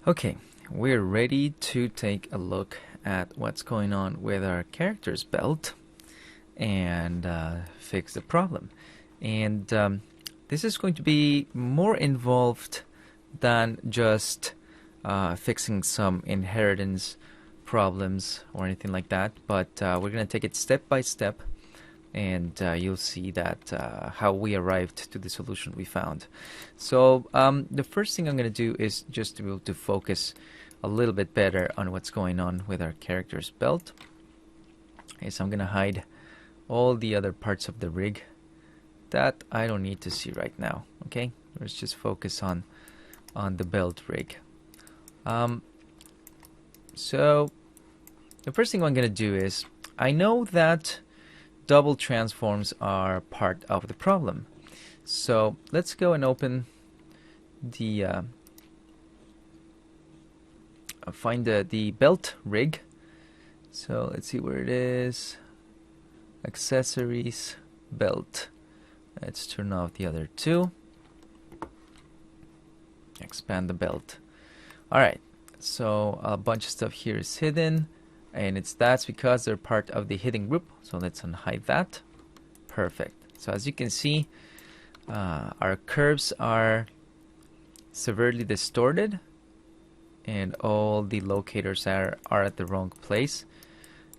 Okay, we're ready to take a look at what's going on with our character's belt and fix the problem. And this is going to be more involved than just fixing some inheritance problems or anything like that, but we're going to take it step by step, and you'll see that how we arrived to the solution we found. So the first thing I'm going to do is just to be able to focus a little bit better on what's going on with our character's belt. Okay, so I'm going to hide all the other parts of the rig that I don't need to see right now. Okay, let's just focus on the belt rig. So the first thing I'm going to do is, I know that double transforms are part of the problem. So let's go and open the find the belt rig. So let's see where it is. Accessories, belt. Let's turn off the other two. Expand the belt. Alright, so a bunch of stuff here is hidden, and that's because they're part of the hidden group. So let's unhide that. Perfect. So as you can see, our curves are severely distorted, and all the locators are at the wrong place.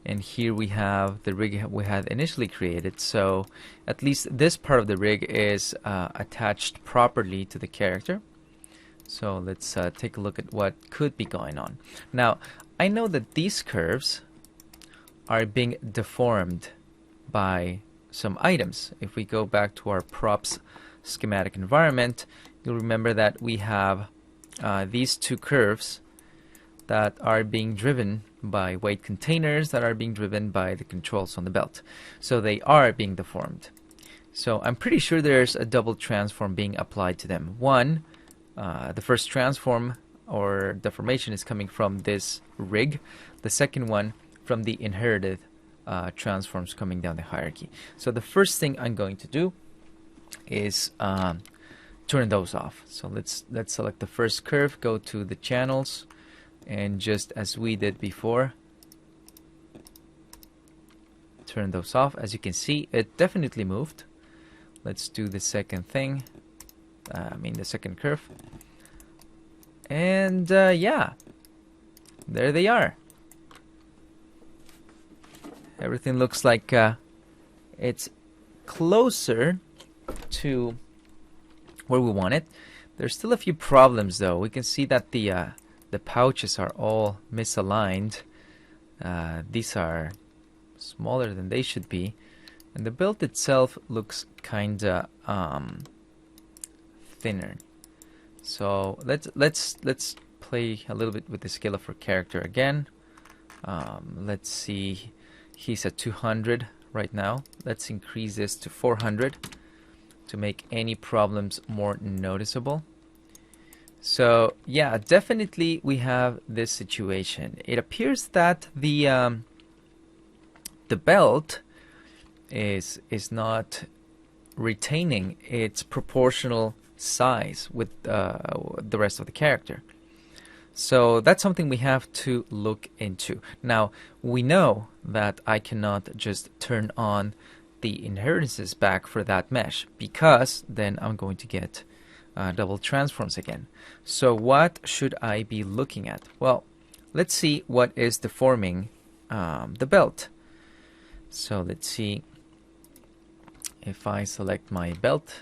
And here we have the rig we had initially created, so at least this part of the rig is attached properly to the character. So let's take a look at what could be going on. Now, I know that these curves are being deformed by some items. If we go back to our props schematic environment, you'll remember that we have these two curves that are being driven by weight containers that are being driven by the controls on the belt. So they are being deformed. So I'm pretty sure there's a double transform being applied to them. One, the first transform or deformation is coming from this rig. The second one from the inherited transforms coming down the hierarchy. So the first thing I'm going to do is turn those off. So let's select the first curve, go to the channels, and just as we did before, turn those off. As you can see, it definitely moved. Let's do the second thing, the second curve. And yeah, there they are. Everything looks like it's closer to where we want it. There's still a few problems though. We can see that the pouches are all misaligned. These are smaller than they should be, and the belt itself looks kinda thinner. So let's play a little bit with the scale of our character again. Let's see, he's at 200 right now. Let's increase this to 400 to make any problems more noticeable. So yeah, definitely we have this situation. It appears that the belt is not retaining its proportional size with the rest of the character. So that's something we have to look into. Now, we know that I cannot just turn on the inheritances back for that mesh, because then I'm going to get double transforms again. So what should I be looking at? Well, let's see what is deforming the belt. So let's see if I select my belt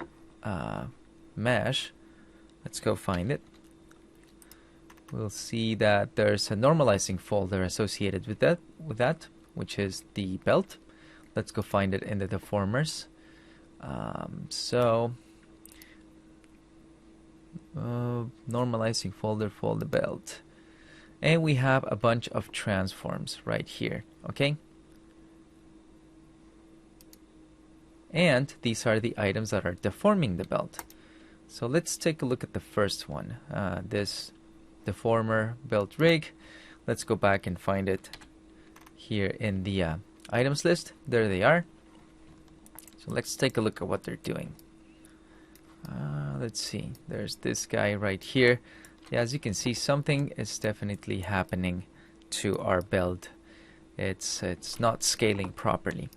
mesh. Let's go find it. We'll see that there's a normalizing folder associated with that, which is the belt. Let's go find it in the deformers. Normalizing folder for the belt, and we have a bunch of transforms right here. Okay, and these are the items that are deforming the belt. So let's take a look at the first one, this deformer belt rig. Let's go back and find it here in the items list. There they are. So let's take a look at what they're doing. Let's see, there's this guy right here Yeah, as you can see, something is definitely happening to our build. It's not scaling properly.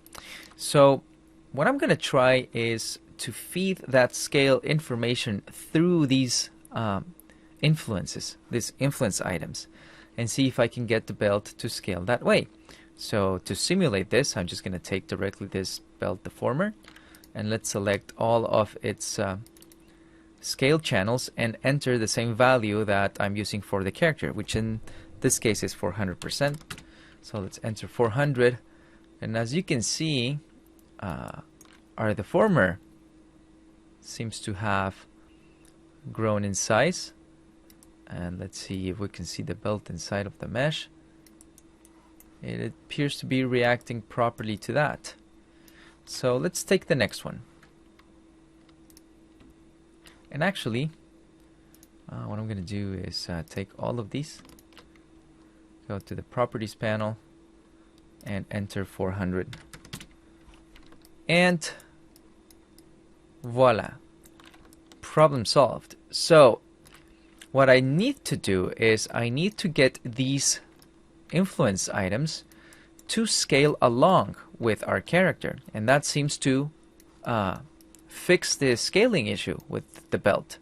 So what I'm going to try is to feed that scale information through these influences, these influence items, and see if I can get the belt to scale that way. So to simulate this, I'm just going to take directly this belt deformer, and let's select all of its scale channels and enter the same value that I'm using for the character, which in this case is 400%. So let's enter 400, and as you can see, our deformer seems to have grown in size. And let's see if we can see the belt inside of the mesh. It appears to be reacting properly to that. So let's take the next one. And actually, what I'm going to do is take all of these, go to the properties panel, and enter 400. And voila, problem solved. So what I need to do is I need to get these influence items to scale along with our character, and that seems to fix the scaling issue with the belt.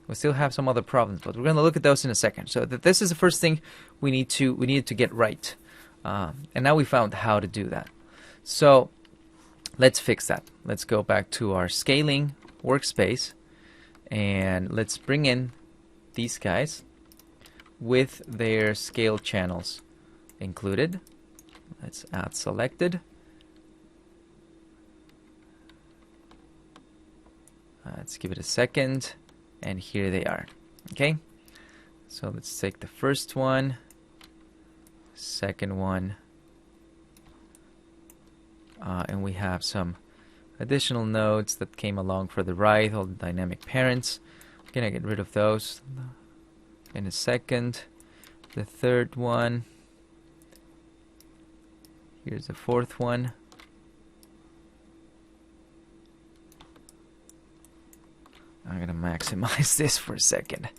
We still have some other problems, but we're going to look at those in a second. So this is the first thing we needed to get right, and now we found how to do that. So let's fix that. Let's go back to our scaling workspace, and let's bring in these guys with their scale channels included. Let's add selected. Let's give it a second, and here they are. Okay, so let's take the first one, second one, and we have some additional nodes that came along for the ride, all the dynamic parents. I'm gonna get rid of those in a second. The third one, here's the fourth one. I'm gonna maximize this for a second.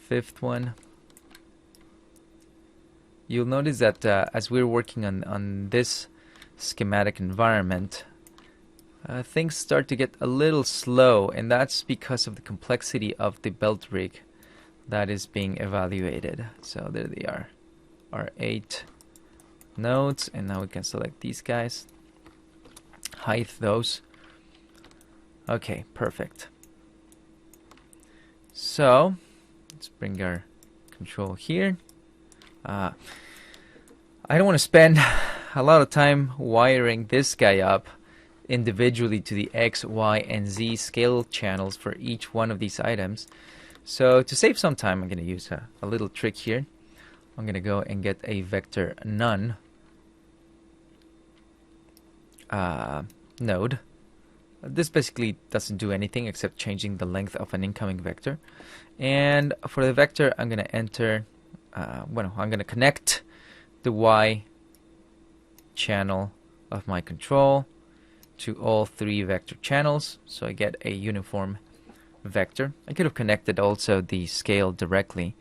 Fifth one. You'll notice that as we're working on this schematic environment, things start to get a little slow, and that's because of the complexity of the belt rig that is being evaluated. So there they are, our 8 nodes, and now we can select these guys, hide those. Okay, perfect. So let's bring our control here. I don't want to spend a lot of time wiring this guy up individually to the X, Y, and Z scale channels for each one of these items. So to save some time, I'm going to use a little trick here. I'm going to go and get a vector none node. This basically doesn't do anything except changing the length of an incoming vector. And for the vector, I'm going to enter, I'm going to connect the Y channel of my control to all 3 vector channels, so I get a uniform vector. I could have connected also the scale directly,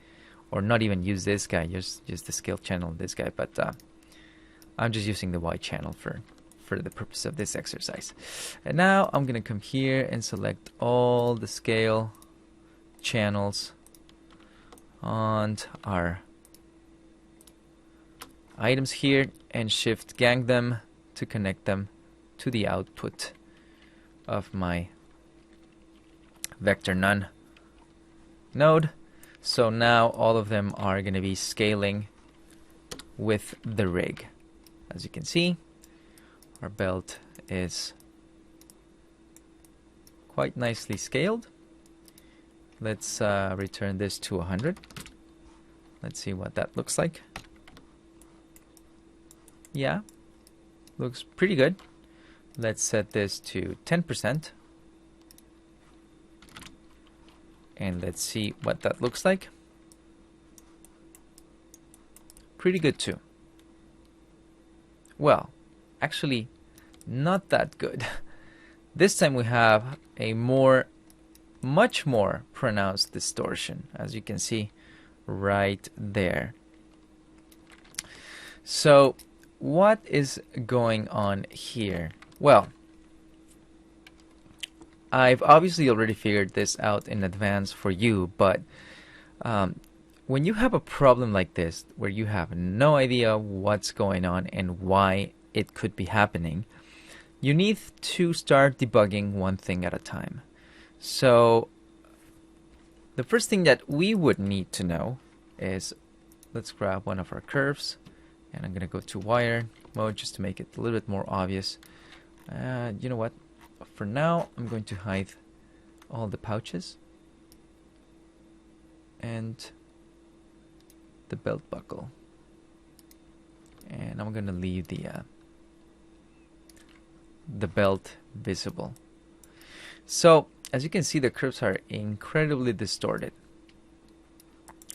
or not even use this guy, just the scale channel of this guy, but I'm just using the Y channel for the purpose of this exercise. And now I'm going to come here and select all the scale channels on our items here and shift gang them to connect them to the output of my vector none node. So now all of them are going to be scaling with the rig. As you can see, our belt is quite nicely scaled. Let's return this to 100. Let's see what that looks like. Yeah, looks pretty good. Let's set this to 10%. And let's see what that looks like. Pretty good too. Well, actually, not that good. This time we have a more much more pronounced distortion, as you can see right there. So what is going on here? Well, I've obviously already figured this out in advance for you, but when you have a problem like this, where you have no idea what's going on and why it could be happening, you need to start debugging one thing at a time. So the first thing that we would need to know is, let's grab one of our curves, and I'm going to go to wire mode just to make it a little bit more obvious. You know what? For now, I'm going to hide all the pouches and the belt buckle, and I'm going to leave the belt visible. So as you can see, the curves are incredibly distorted,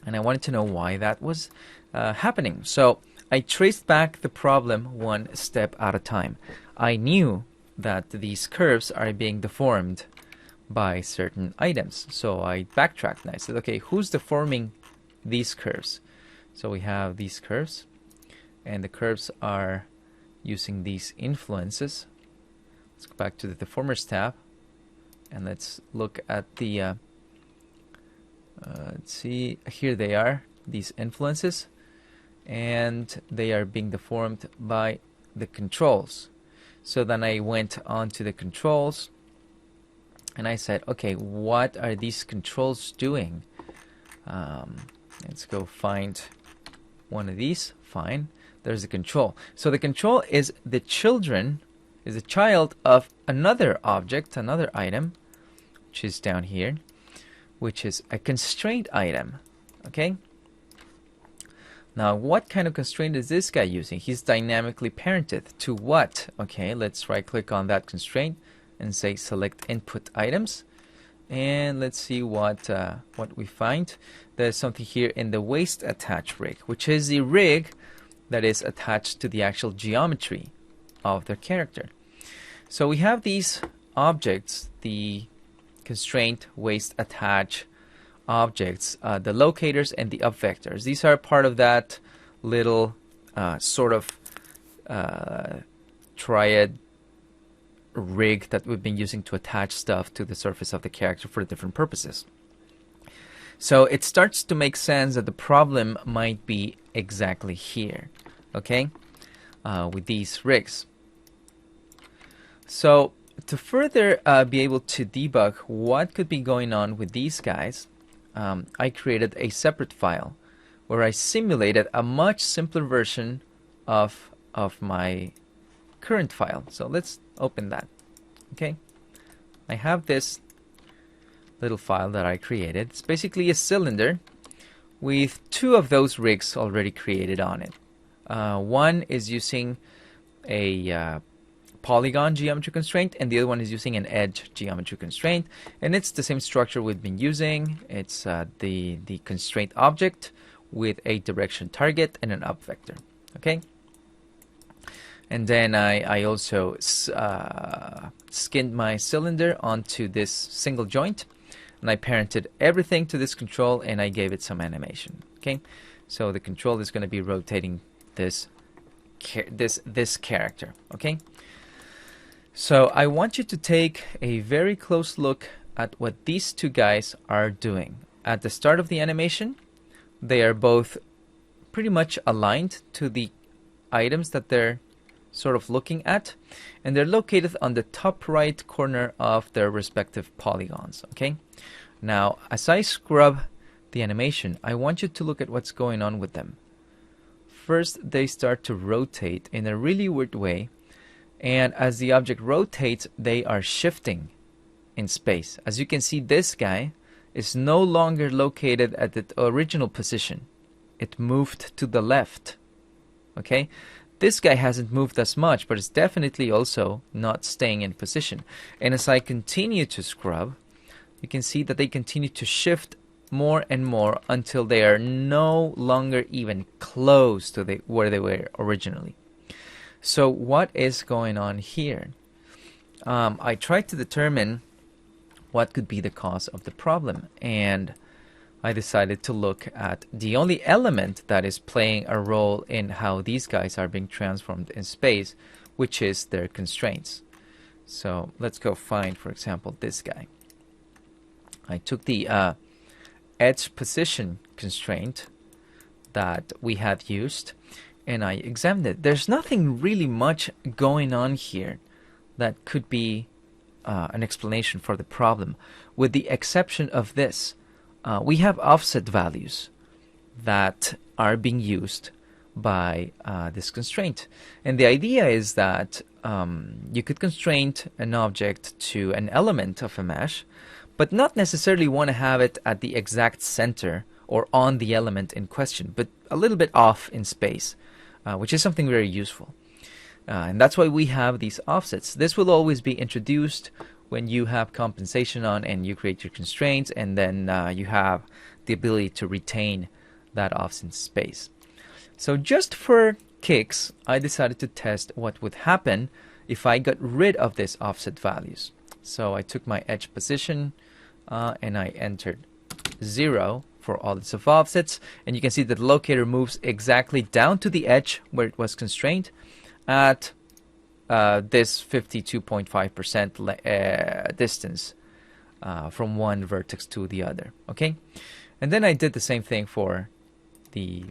and I wanted to know why that was happening. So I traced back the problem one step at a time. I knew that these curves are being deformed by certain items, so I backtracked and I said, okay, who's deforming these curves? So we have these curves, and the curves are using these influences. Let's go back to the Deformers tab, and let's look at the, let's see, here they are, these influences, and they are being deformed by the controls. So then I went on to the controls, and I said, okay, what are these controls doing? Let's go find one of these. Fine, there's the control. So the control is the is a child of another object, another item, which is down here, which is a constraint item. Okay. Now, what kind of constraint is this guy using? He's dynamically parented to what? Okay, let's right click on that constraint and say select input items, and let's see what we find. There's something here in the waist attach rig, which is the rig that is attached to the actual geometry of their character. So we have these objects, the constraint, waist attach objects, the locators and the up vectors. These are part of that little sort of triad rig that we've been using to attach stuff to the surface of the character for different purposes. So it starts to make sense that the problem might be exactly here, okay, with these rigs. So to further be able to debug what could be going on with these guys, I created a separate file where I simulated a much simpler version of my current file. So let's open that. Okay, I have this little file that I created. It's basically a cylinder with two of those rigs already created on it. One is using a Polygon geometry constraint, and the other one is using an edge geometry constraint, and it's the same structure we've been using. It's the constraint object with a direction target and an up vector. Okay, and then I also skinned my cylinder onto this single joint, and I parented everything to this control, and I gave it some animation. Okay, so the control is going to be rotating this character. Okay. So I want you to take a very close look at what these two guys are doing. At the start of the animation, they are both pretty much aligned to the items that they're sort of looking at, and they're located on the top right corner of their respective polygons. Okay. Now, as I scrub the animation, I want you to look at what's going on with them. First, they start to rotate in a really weird way. And as the object rotates, they are shifting in space. As you can see, this guy is no longer located at the original position. It moved to the left. Okay? This guy hasn't moved as much, but it's definitely also not staying in position. And as I continue to scrub, you can see that they continue to shift more and more until they are no longer even close to where they were originally. So what is going on here? I tried to determine what could be the cause of the problem. And I decided to look at the only element that is playing a role in how these guys are being transformed in space, which is their constraints. So let's go find, for example, this guy. I took the edge position constraint that we had used, and I examined it. There's nothing really much going on here that could be an explanation for the problem, with the exception of this. We have offset values that are being used by this constraint. And the idea is that you could constrain an object to an element of a mesh, but not necessarily want to have it at the exact center or on the element in question, but a little bit off in space, which is something very useful. And that's why we have these offsets. This will always be introduced when you have compensation on and you create your constraints, and then you have the ability to retain that offset space. So just for kicks, I decided to test what would happen if I got rid of these offset values. So I took my edge position and I entered 0 for all its of offsets, and you can see that the locator moves exactly down to the edge where it was constrained at this 52.5% distance from one vertex to the other. Okay, and then I did the same thing for the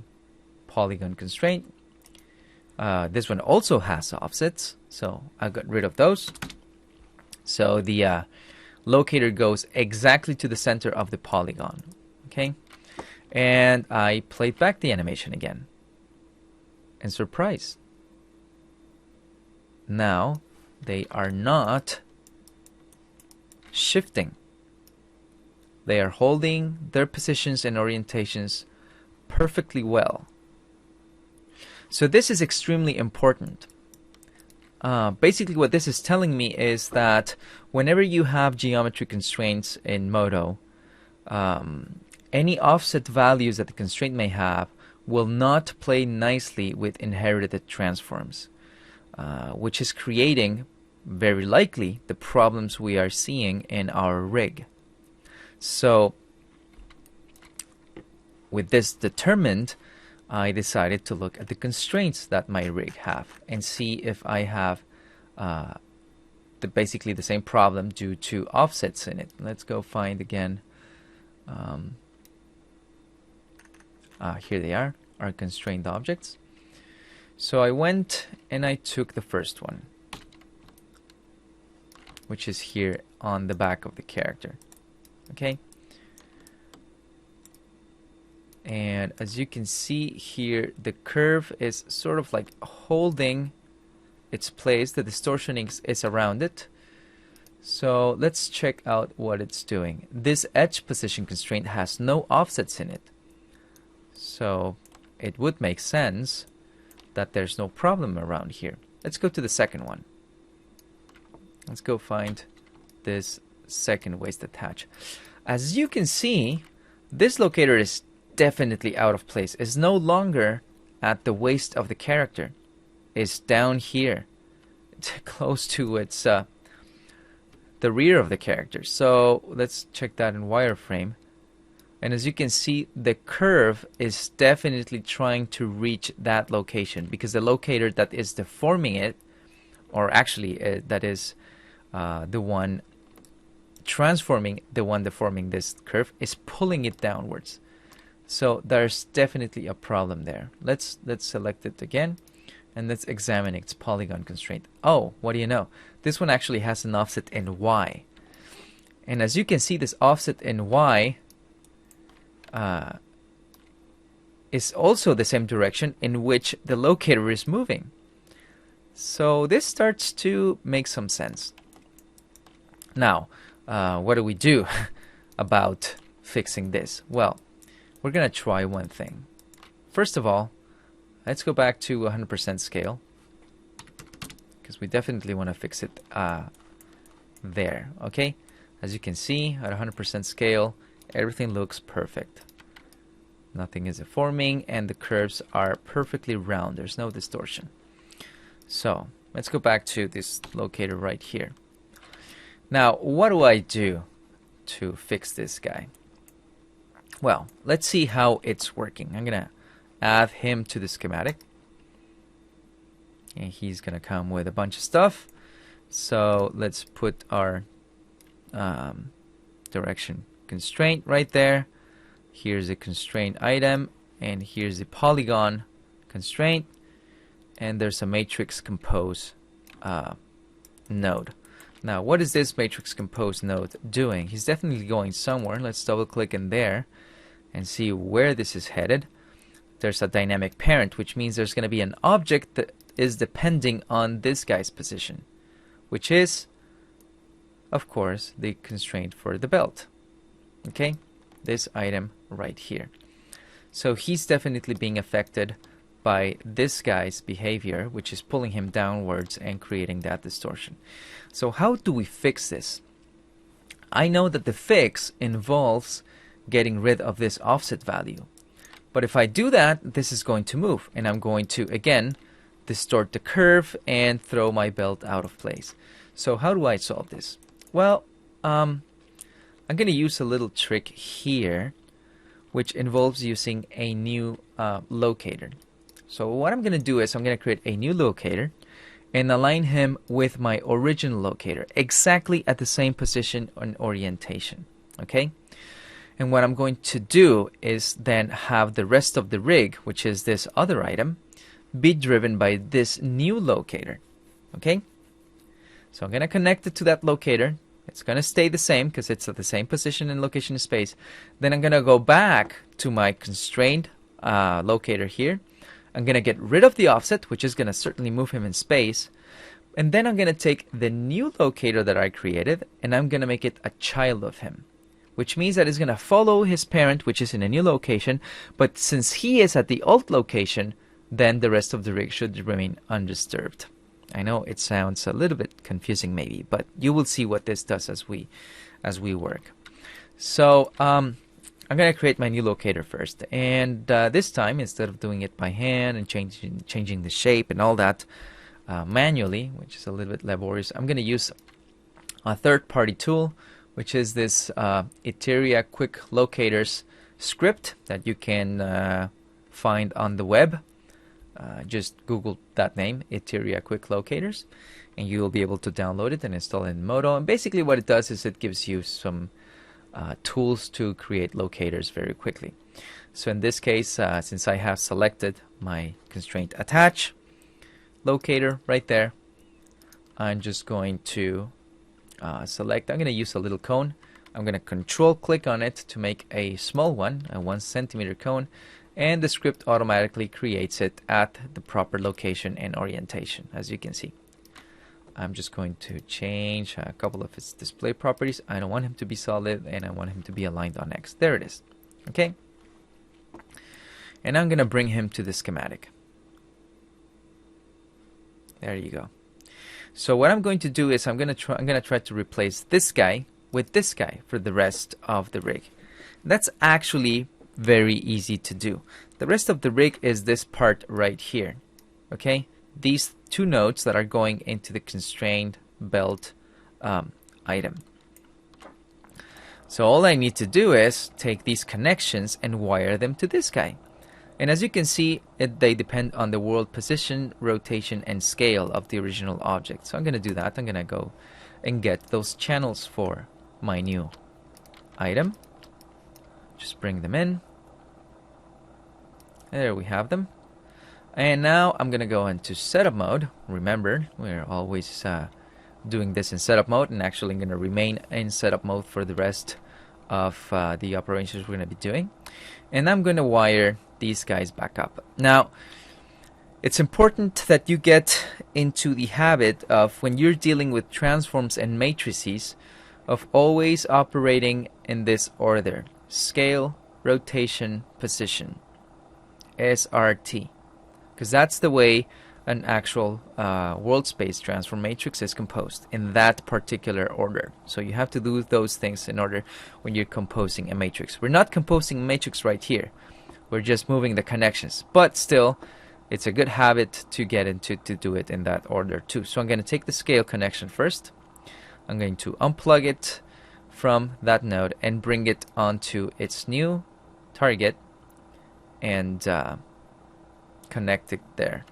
polygon constraint. This one also has offsets, so I got rid of those. So the locator goes exactly to the center of the polygon. Okay, and I played back the animation again, and surprise, now they are not shifting. They are holding their positions and orientations perfectly well. So this is extremely important. Basically what this is telling me is that whenever you have geometry constraints in Modo, any offset values that the constraint may have will not play nicely with inherited transforms, which is creating, very likely, the problems we are seeing in our rig. So with this determined, I decided to look at the constraints that my rig have and see if I have basically the same problem due to offsets in it. Let's go find again. Here they are, our constrained objects. So I went and I took the first one, which is here on the back of the character. Okay. And as you can see here, the curve is sort of like holding its place. The distortion is around it. So let's check out what it's doing. This edge position constraint has no offsets in it. So it would make sense that there's no problem around here. Let's go to the second one. Let's go find this second waist attach. As you can see, this locator is definitely out of place. It's no longer at the waist of the character. It's down here. It's close to its the rear of the character. So let's check that in wireframe. And as you can see, the curve is definitely trying to reach that location, because the locator that is deforming it, or actually that is the one transforming the one deforming this curve, is pulling it downwards. So there's definitely a problem there. Let's select it again, and let's examine its polygon constraint. Oh, what do you know? This one actually has an offset in Y. And as you can see, this offset in Y is also the same direction in which the locator is moving. So this starts to make some sense. Now, what do we do about fixing this? Well, we're going to try one thing. First of all, let's go back to 100% scale, because we definitely want to fix it there. Okay, as you can see, at 100% scale, everything looks perfect. Nothing is deforming, and the curves are perfectly round. There's no distortion. So let's go back to this locator right here. Now, what do I do? to fix this guy? Well, let's see how it's working. I'm gonna add him to the schematic, and he's gonna come with a bunch of stuff. So let's put our direction constraint right there. Here's a constraint item, and here's the polygon constraint, and there's a matrix compose node. Now, what is this matrix compose node doing? He's definitely going somewhere. Let's double click in there and see where this is headed. There's a dynamic parent, which means there's going to be an object that is depending on this guy's position, which is, of course, the constraint for the belt. Okay, this item right here. So he's definitely being affected by this guy's behavior, which is pulling him downwards and creating that distortion. So how do we fix this? I know that the fix involves getting rid of this offset value. But if I do that, this is going to move, and I'm going to, again, distort the curve and throw my belt out of place. So how do I solve this? Well, I'm going to use a little trick here, which involves using a new locator. So what I'm going to do is I'm going to create a new locator and align him with my original locator, exactly at the same position and orientation. Okay? And what I'm going to do is then have the rest of the rig, which is this other item, be driven by this new locator. Okay? So I'm going to connect it to that locator. It's going to stay the same because it's at the same position and location in space. Then I'm going to go back to my constrained locator here. I'm going to get rid of the offset, which is going to certainly move him in space. And then I'm going to take the new locator that I created, and I'm going to make it a child of him, which means that it's going to follow his parent, which is in a new location. But since he is at the old location, then the rest of the rig should remain undisturbed. I know it sounds a little bit confusing maybe, but you will see what this does as we work. So I'm going to create my new locator first, and this time, instead of doing it by hand and changing the shape and all that manually, which is a little bit laborious, I'm going to use a third-party tool, which is this Eteria Quick Locators script that you can find on the web. Just Google that name, Eteria Quick Locators, and you will be able to download it and install it in Modo. And basically what it does is it gives you some tools to create locators very quickly. So in this case, since I have selected my constraint attach locator right there, I'm just going to select, I'm going to use a little cone. I'm going to control click on it to make a small one, a 1 centimeter cone, and the script automatically creates it at the proper location and orientation, as you can see. I'm just going to change a couple of its display properties. I don't want him to be solid, and I want him to be aligned on X. There it is. Okay. And I'm going to bring him to the schematic. There you go. So what I'm going to do is I'm going to try to replace this guy with this guy for the rest of the rig. That's actually very easy to do. The rest of the rig is this part right here. Okay? These two nodes that are going into the constrained belt item. So all I need to do is take these connections and wire them to this guy. And as you can see, they depend on the world position, rotation, and scale of the original object. So I'm going to do that. I'm going to go and get those channels for my new item. Just bring them in. There we have them. And now I'm going to go into setup mode. Remember, we're always doing this in setup mode, and actually I'm going to remain in setup mode for the rest of the operations we're going to be doing. And I'm going to wire these guys back up. Now, it's important that you get into the habit of, when you're dealing with transforms and matrices, of always operating in this order: scale, rotation, position, SRT, because that's the way an actual world space transform matrix is composed, in that particular order. So you have to do those things in order when you're composing a matrix. We're not composing a matrix right here. We're just moving the connections, but still, it's a good habit to get into to do it in that order too. So I'm going to take the scale connection first. I'm going to unplug it from that node and bring it onto its new target and connect it there.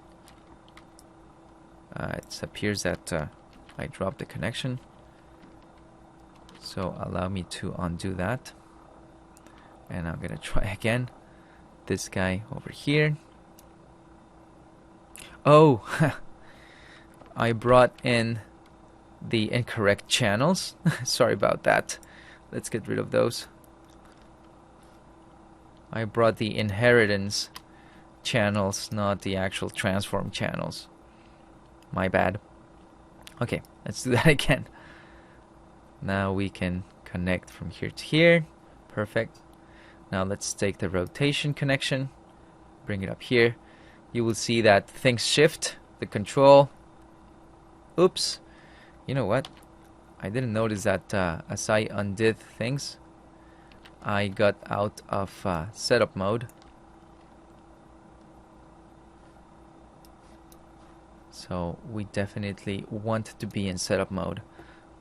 It appears that I dropped the connection, so allow me to undo that, and I'm gonna try again. This guy over here. Oh, I brought in the incorrect channels. Sorry about that. Let's get rid of those. I brought the inheritance channels, not the actual transform channels. My bad. Okay, let's do that again. Now we can connect from here to here. Perfect. Now let's take the rotation connection, bring it up here. You will see that things shift, the control. Oops. You know what? I didn't notice that as I undid things, I got out of setup mode. So we definitely want to be in setup mode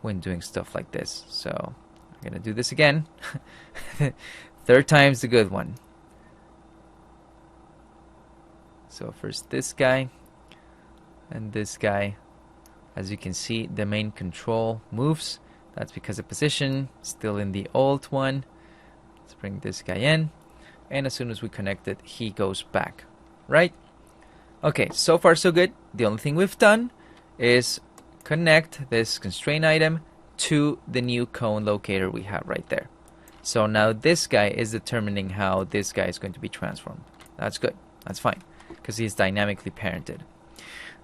when doing stuff like this. So I'm gonna do this again. Third time's the good one. So first this guy and this guy. As you can see, the main control moves. That's because the position is still in the old one. Let's bring this guy in. And as soon as we connect it, he goes back. Right? Okay, so far so good. The only thing we've done is connect this constraint item to the new cone locator we have right there. So now this guy is determining how this guy is going to be transformed. That's good. That's fine, because he's dynamically parented.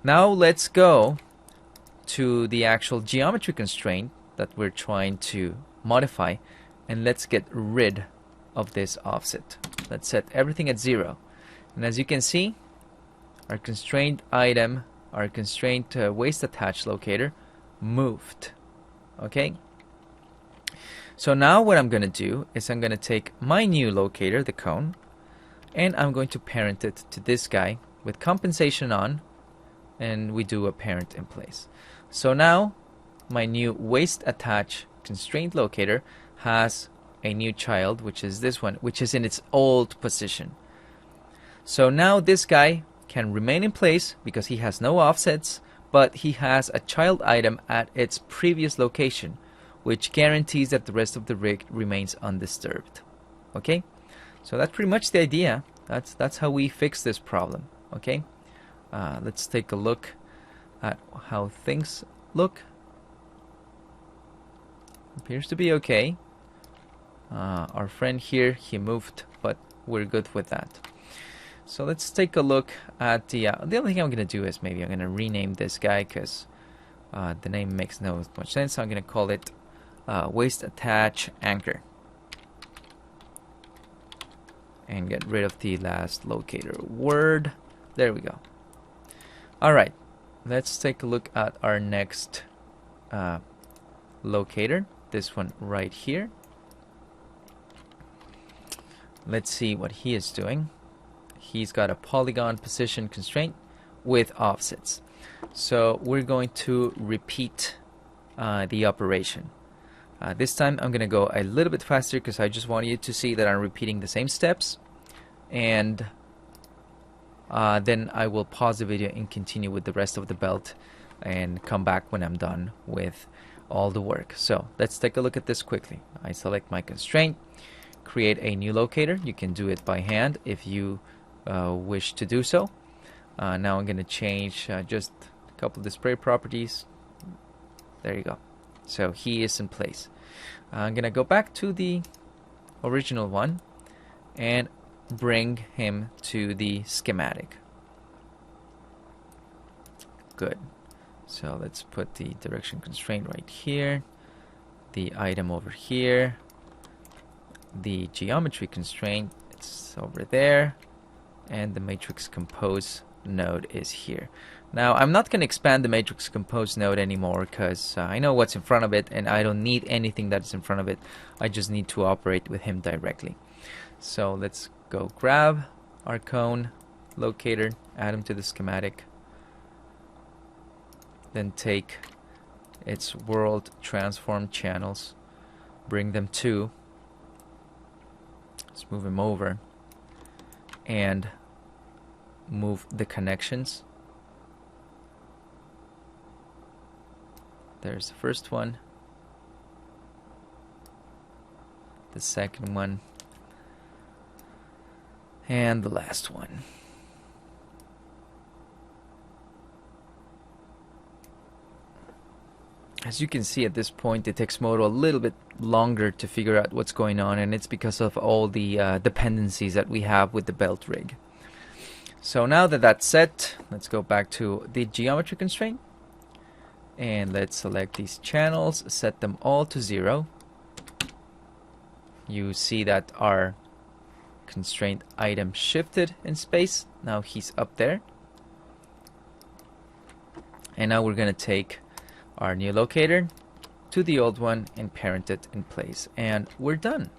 Now let's go to the actual geometry constraint that we're trying to modify, and let's get rid of this offset. Let's set everything at 0. And as you can see, our constraint item, our constraint waist attach locator moved. Okay? So now what I'm going to do is I'm going to take my new locator, the cone, and I'm going to parent it to this guy with compensation on, and we do a parent in place. So now my new waist attach constraint locator has a new child, which is this one, which is in its old position. So now this guy can remain in place because he has no offsets, but he has a child item at its previous location, which guarantees that the rest of the rig remains undisturbed. Okay? So that's pretty much the idea. That's how we fix this problem. Okay? Let's take a look at how things look. Appears to be okay. Our friend here, he moved, but we're good with that. So let's take a look at the only thing I'm going to do is maybe I'm going to rename this guy because the name makes no much sense. So I'm going to call it waist attach anchor. And get rid of the last locator word. There we go. Alright, let's take a look at our next locator. This one right here. Let's see what he is doing. He's got a polygon position constraint with offsets. So we're going to repeat the operation. This time I'm going to go a little bit faster because I just want you to see that I'm repeating the same steps. And then I will pause the video and continue with the rest of the belt and come back when I'm done with all the work. So let's take a look at this quickly. I select my constraint, create a new locator. You can do it by hand if you wish to do so. Now I'm going to change just a couple of display properties. There you go. So he is in place. I'm going to go back to the original one and bring him to the schematic. Good. So let's put the direction constraint right here, the item over here, the geometry constraint, it's over there, and the matrix compose node is here. Now I'm not going to expand the matrix compose node anymore because I know what's in front of it and I don't need anything that's in front of it. I just need to operate with him directly. So let's go grab our cone locator, add him to the schematic, then take its world transform channels, bring them to. Let's move them over and move the connections. There's the first one, the second one, and the last one. As you can see at this point, it takes Modo a little bit longer to figure out what's going on, and it's because of all the dependencies that we have with the belt rig. So now that that's set, let's go back to the geometry constraint, and let's select these channels, set them all to 0. You see that our constraint item shifted in space. Now he's up there. And now we're going to take our new locator to the old one and parent it in place. And we're done.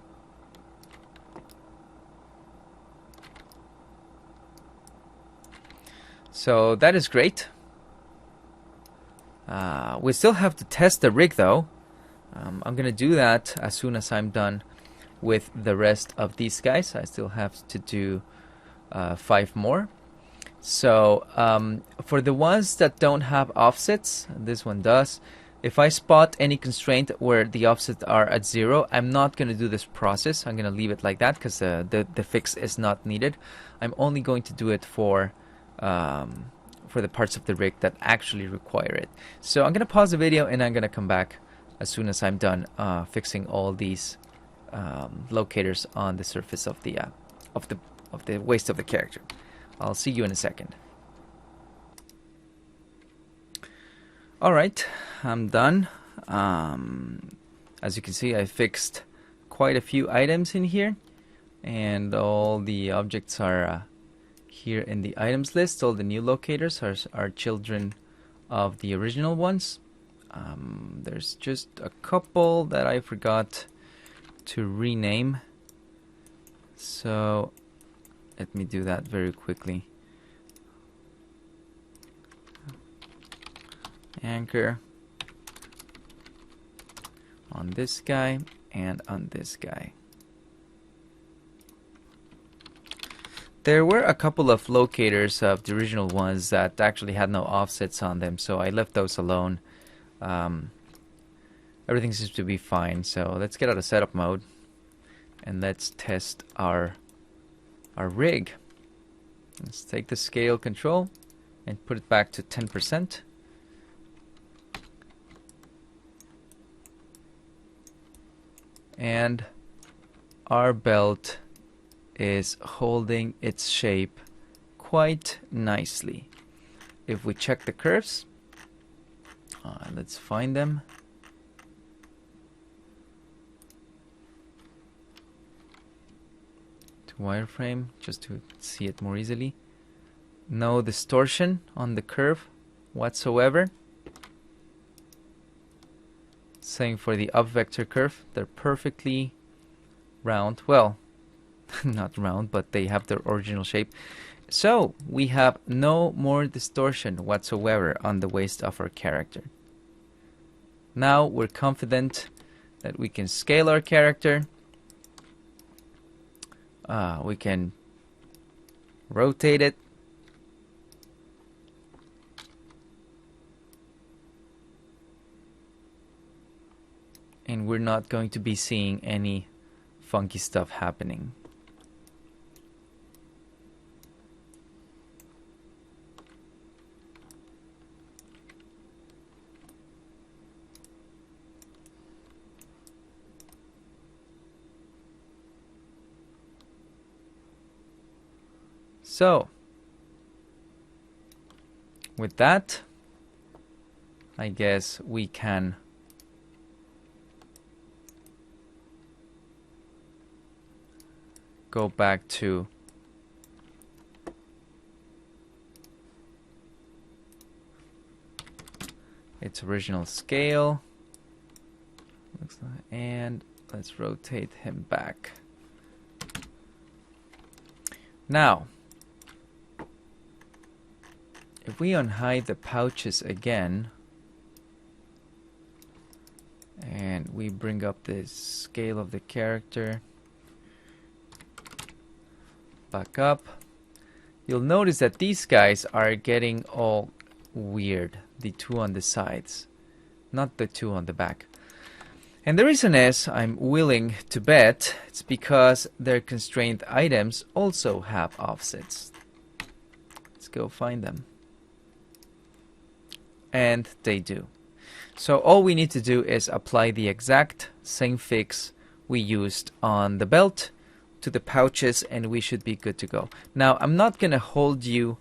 So that is great. We still have to test the rig though. I'm going to do that as soon as I'm done with the rest of these guys. I still have to do 5 more. So for the ones that don't have offsets, this one does, if I spot any constraint where the offsets are at 0, I'm not going to do this process. I'm going to leave it like that because the fix is not needed. I'm only going to do it for the parts of the rig that actually require it. So I'm going to pause the video and I'm going to come back as soon as I'm done fixing all these locators on the surface of the waist of the character. I'll see you in a second. Alright, I'm done. As you can see, I fixed quite a few items in here, and all the objects are here in the items list. All the new locators are children of the original ones. There's just a couple that I forgot to rename, so let me do that very quickly. Anchor on this guy and on this guy. There were a couple of locators of the original ones that actually had no offsets on them, so I left those alone. Everything seems to be fine, so let's get out of setup mode and let's test our rig. Let's take the scale control and put it back to 10%. And our belt is holding its shape quite nicely. If we check the curves, let's find them. Wireframe just to see it more easily. No distortion on the curve whatsoever. Same for the up vector curve. They're perfectly round. Well, not round, but they have their original shape. So we have no more distortion whatsoever on the waist of our character. Now we're confident that we can scale our character. We can rotate it. And we're not going to be seeing any funky stuff happening. So, with that, I guess we can go back to its original scale. Looks like, and let's rotate him back. Now, if we unhide the pouches again, And we bring up the scale of the character. Back up. You'll notice that these guys are getting all weird. The two on the sides, not the two on the back. And the reason is, I'm willing to bet, it's because their constraint items also have offsets. Let's go find them. And they do. So all we need to do is apply the exact same fix we used on the belt to the pouches, and we should be good to go. Now, I'm not going to hold you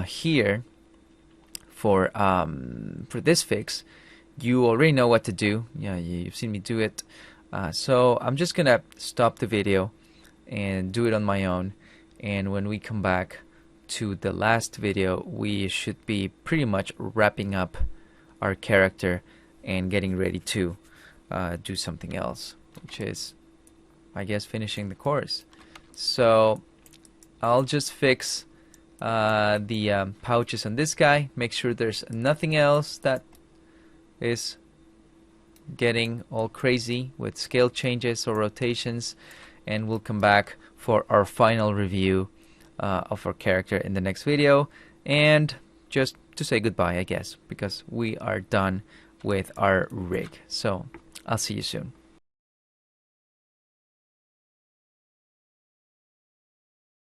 here for this fix. You already know what to do. Yeah, you've seen me do it. So I'm just going to stop the video and do it on my own. And when we come back to the last video, we should be pretty much wrapping up our character and getting ready to do something else, which is, I guess, finishing the course. So I'll just fix the pouches on this guy, make sure there's nothing else that is getting all crazy with scale changes or rotations, and we'll come back for our final review of our character in the next video, and just to say goodbye, I guess, because we are done with our rig. So I'll see you soon.